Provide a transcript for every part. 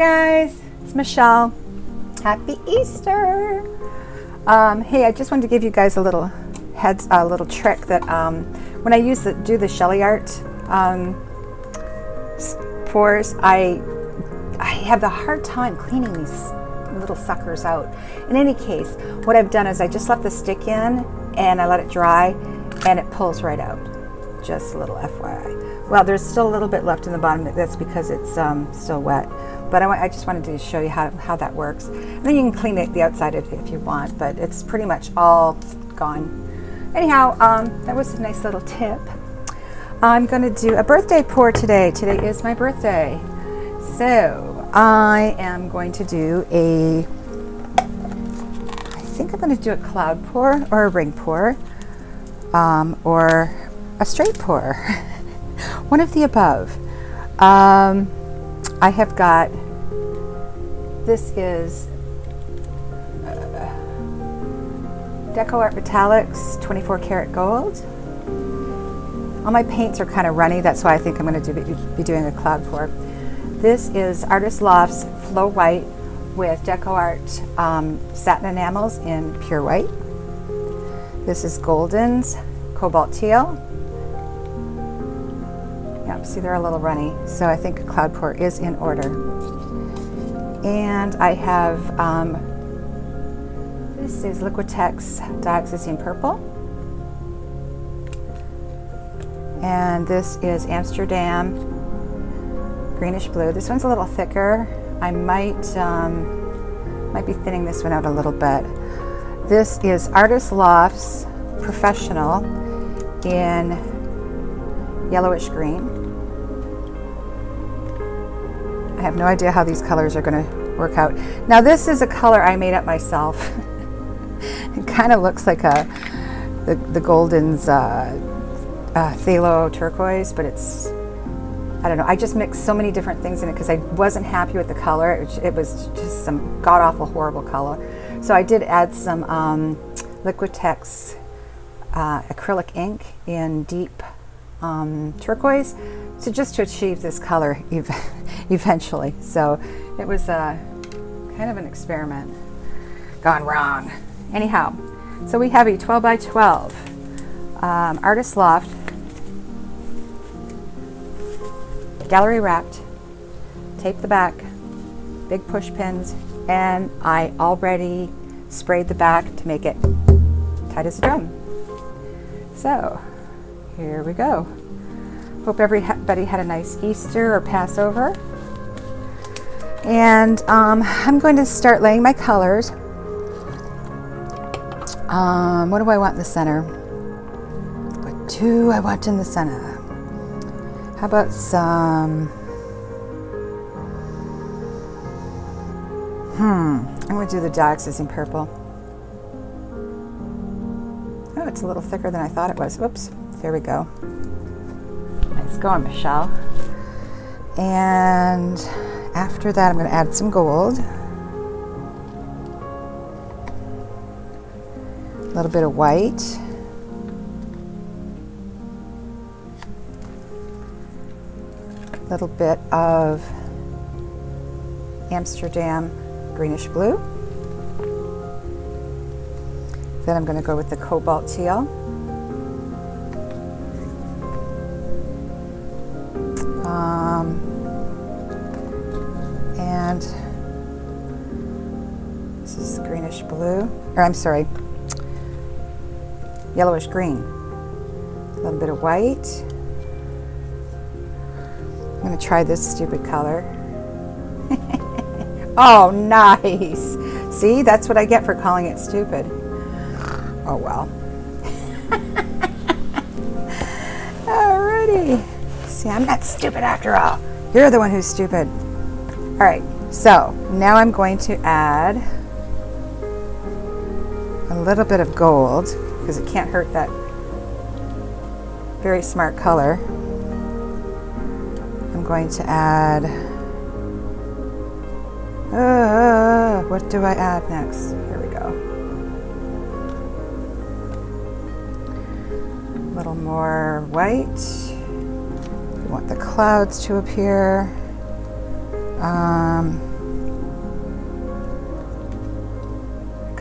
guys, it's Michelle. Happy Easter. Hey, I just wanted to give you guys a little trick that when I do the Shelly art pours, I have the hard time cleaning these little suckers out. In any case, what I've done is I just left the stick in and I let it dry and it pulls right out. Just a little FYI. Well, there's still a little bit left in the bottom. That's because it's still wet. But I just wanted to show you how that works. And then you can clean the outside if you want, but it's pretty much all gone. Anyhow, that was a nice little tip. I'm going to do a birthday pour today. Today is my birthday. So I am going to do I think I'm going to do a cloud pour or a ring pour or a straight pour. One of the above. I have got, this is Decoart Metallics 24 karat gold. All my paints are kind of runny, that's why I think I'm going to be doing a cloud pour. This is Artist Loft's Flow White with Decoart satin enamels in pure white. This is Golden's Cobalt Teal. Yep, see they're a little runny, so I think a cloud pour is in order. And I have, this is Liquitex Dioxazine Purple. And this is Amsterdam Greenish Blue. This one's a little thicker. I might be thinning this one out a little bit. This is Artist Loft's Professional in yellowish green. I have no idea how these colors are going to work out. Now this is a color I made up myself. It kind of looks like the Golden's phthalo turquoise, but it's, I don't know, I just mixed so many different things in it because I wasn't happy with the color. It was just some god-awful horrible color. So I did add some Liquitex acrylic ink in deep turquoise, so just to achieve this color eventually. So it was kind of an experiment gone wrong. Anyhow, so we have a 12 by 12 Artist Loft gallery wrapped, tape the back, big push pins, and I already sprayed the back to make it tight as a drum. So here we go. Hope everybody had a nice Easter or Passover. And I'm going to start laying my colors. What do I want in the center? What do I want in the center? How about some, I'm going to do the Dioxazine Purple. Oh, it's a little thicker than I thought it was. Whoops, there we go. Nice going, Michelle. And after that, I'm going to add some gold. A little bit of white. A little bit of Amsterdam Greenish Blue. Then I'm going to go with the Cobalt Teal. And this is Greenish Blue, or I'm sorry, yellowish green. A little bit of white. I'm going to try this stupid color. Oh, nice. See, that's what I get for calling it stupid. Oh, well. Alrighty. See, I'm not stupid after all. You're the one who's stupid. All right, so now I'm going to add a little bit of gold because it can't hurt that very smart color. I'm going to add, what do I add next? Here we go. A little more white. We want the clouds to appear.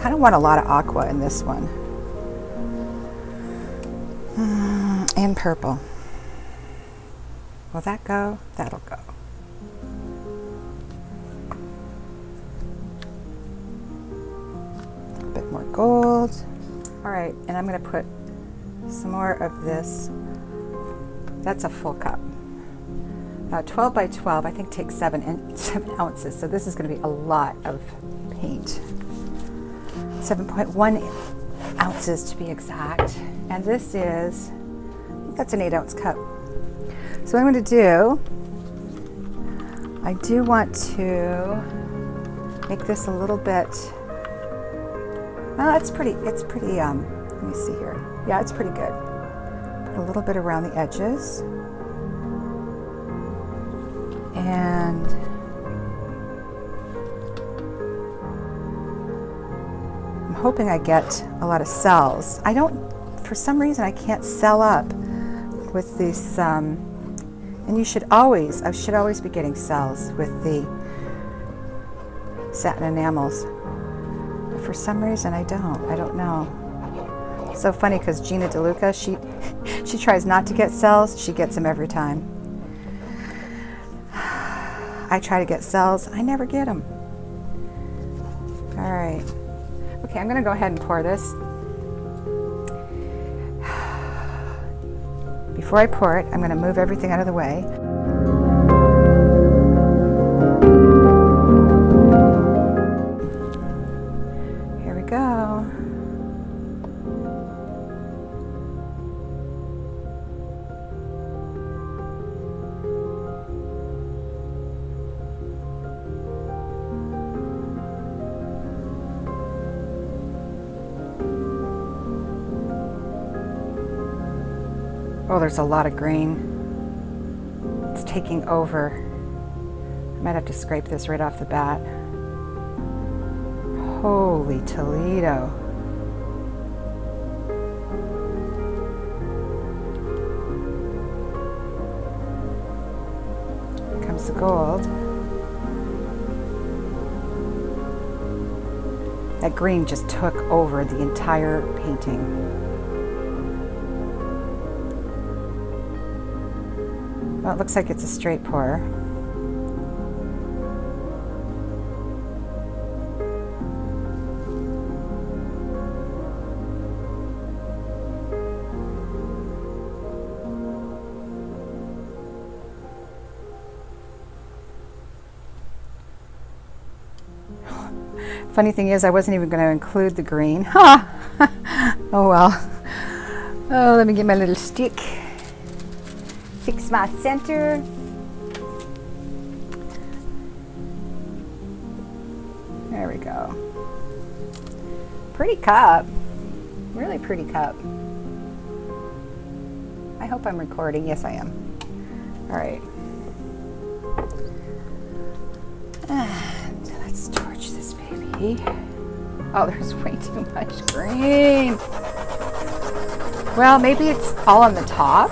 kind of want a lot of aqua in this one. And purple. Will that go? That'll go. A bit more gold. All right, and I'm going to put some more of this. That's a full cup. 12 by 12, I think takes 7 ounces. So this is going to be a lot of paint. 7.1 ounces to be exact. And this is, I think that's an 8-ounce cup. So what I'm going to do, I do want to make this a little bit, well, it's pretty, let me see here. Yeah, it's pretty good. Put a little bit around the edges. And I'm hoping I get a lot of cells. I don't, for some reason, I can't cell up with these, and I should always be getting cells with the satin enamels. But for some reason, I don't know. It's so funny because Gina DeLuca, she tries not to get cells, she gets them every time. I try to get cells, I never get them. All right. Okay, I'm gonna go ahead and pour this. Before I pour it, I'm gonna move everything out of the way. Here we go. Oh, there's a lot of green. It's taking over. I might have to scrape this right off the bat. Holy Toledo. Here comes the gold. That green just took over the entire painting. Well, it looks like it's a straight pour. Funny thing is, I wasn't even going to include the green. Ha! Oh well. Oh, let me get my little stick. Fix my center. There we go. Pretty cup. Really pretty cup. I hope I'm recording. Yes, I am. All right. And let's torch this baby. Oh, there's way too much green. Well, maybe it's all on the top.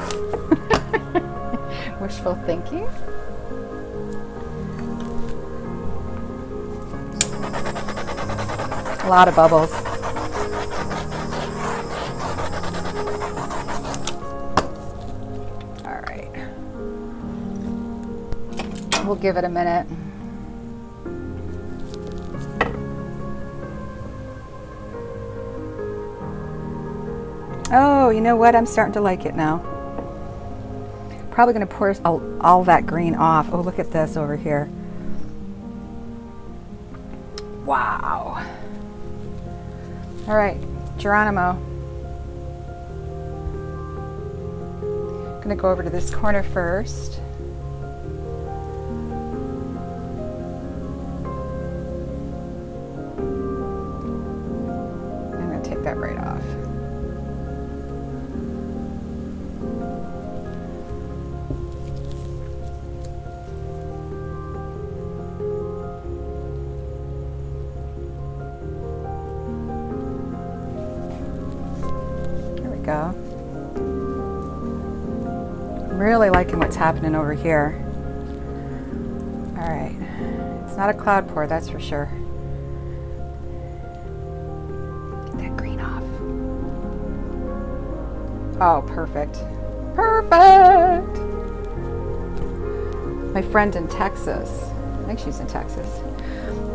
Wishful thinking. A lot of bubbles. All right. We'll give it a minute. Oh, you know what? I'm starting to like it now. Probably going to pour all that green off. Oh, look at this over here. Wow. All right, Geronimo. I'm going to go over to this corner first. I'm going to take that right off. Go. I'm really liking what's happening over here. All right, it's not a cloud pour, that's for sure. Oh, perfect. Perfect! My friend in Texas, I think she's in Texas,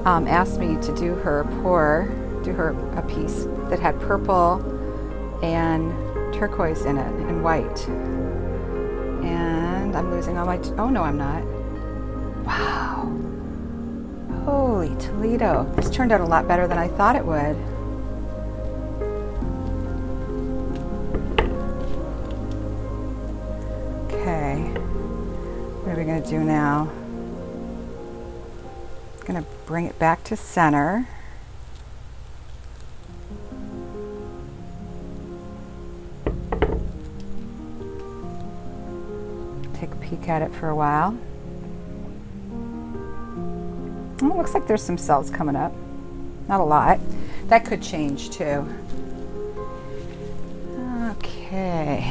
asked me to do her a piece that had purple and turquoise in it and white. And I'm losing all my, oh no I'm not. Wow. Holy Toledo. This turned out a lot better than I thought it would. Okay. What are we going to do now? I'm going to bring it back to center. Take a peek at it for a while. Oh, it looks like there's some cells coming up. Not a lot. That could change too. Okay.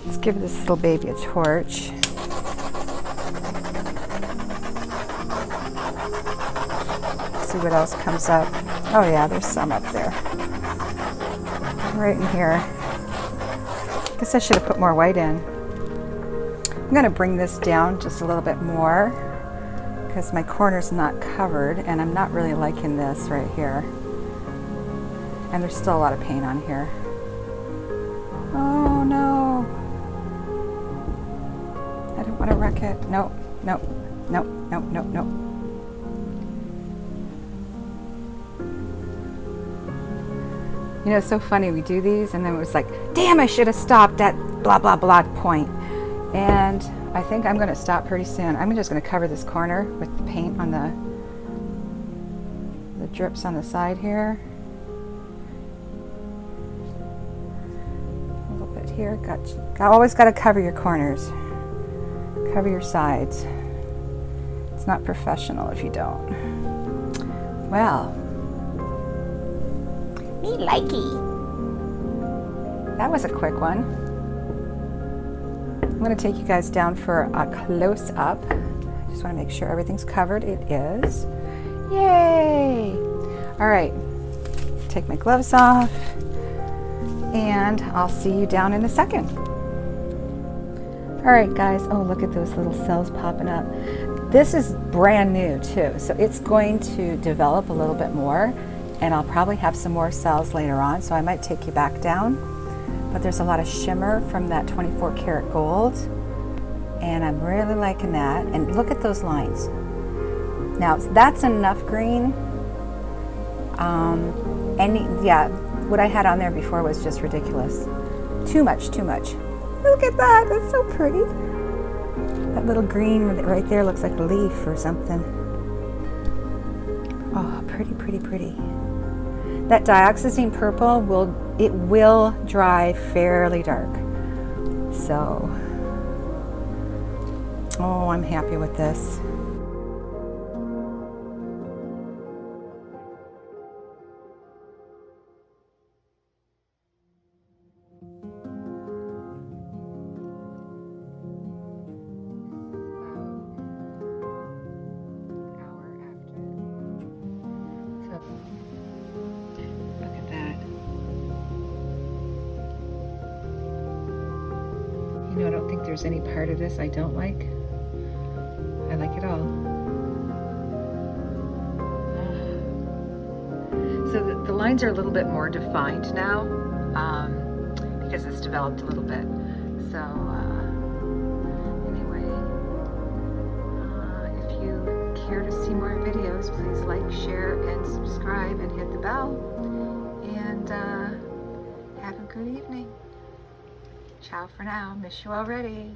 Let's give this little baby a torch. See what else comes up. Oh yeah, there's some up there. Right in here. Guess I should have put more white in. I'm going to bring this down just a little bit more because my corner's not covered and I'm not really liking this right here. And there's still a lot of paint on here. Oh no. I don't want to wreck it. No, no, no, no, no, no. You know, it's so funny, we do these and then it was like, damn, I should have stopped at blah, blah, blah point. And I think I'm going to stop pretty soon. I'm just going to cover this corner with the paint on the drips on the side here. A little bit here. Always got to cover your corners. Cover your sides. It's not professional if you don't. Well, me likey. That was a quick one. I'm going to take you guys down for a close-up. Just want to make sure everything's covered. It is. Yay! All right, take my gloves off, and I'll see you down in a second. All right, guys. Oh, look at those little cells popping up. This is brand new, too, so it's going to develop a little bit more, and I'll probably have some more cells later on, so I might take you back down. But there's a lot of shimmer from that 24 karat gold, and I'm really liking that. And look at those lines. Now that's enough green. Yeah, what I had on there before was just ridiculous. Too much, too much. Look at that, that's so pretty. That little green right there looks like a leaf or something. Oh, pretty, pretty, pretty. That dioxazine purple will dry fairly dark. So, oh, I'm happy with this. You know, I don't think there's any part of this I don't like. I like it all. So the lines are a little bit more defined now because it's developed a little bit. So anyway, if you care to see more videos, please like, share, and subscribe, and hit the bell. And have a good evening. Ciao for now. Miss you already.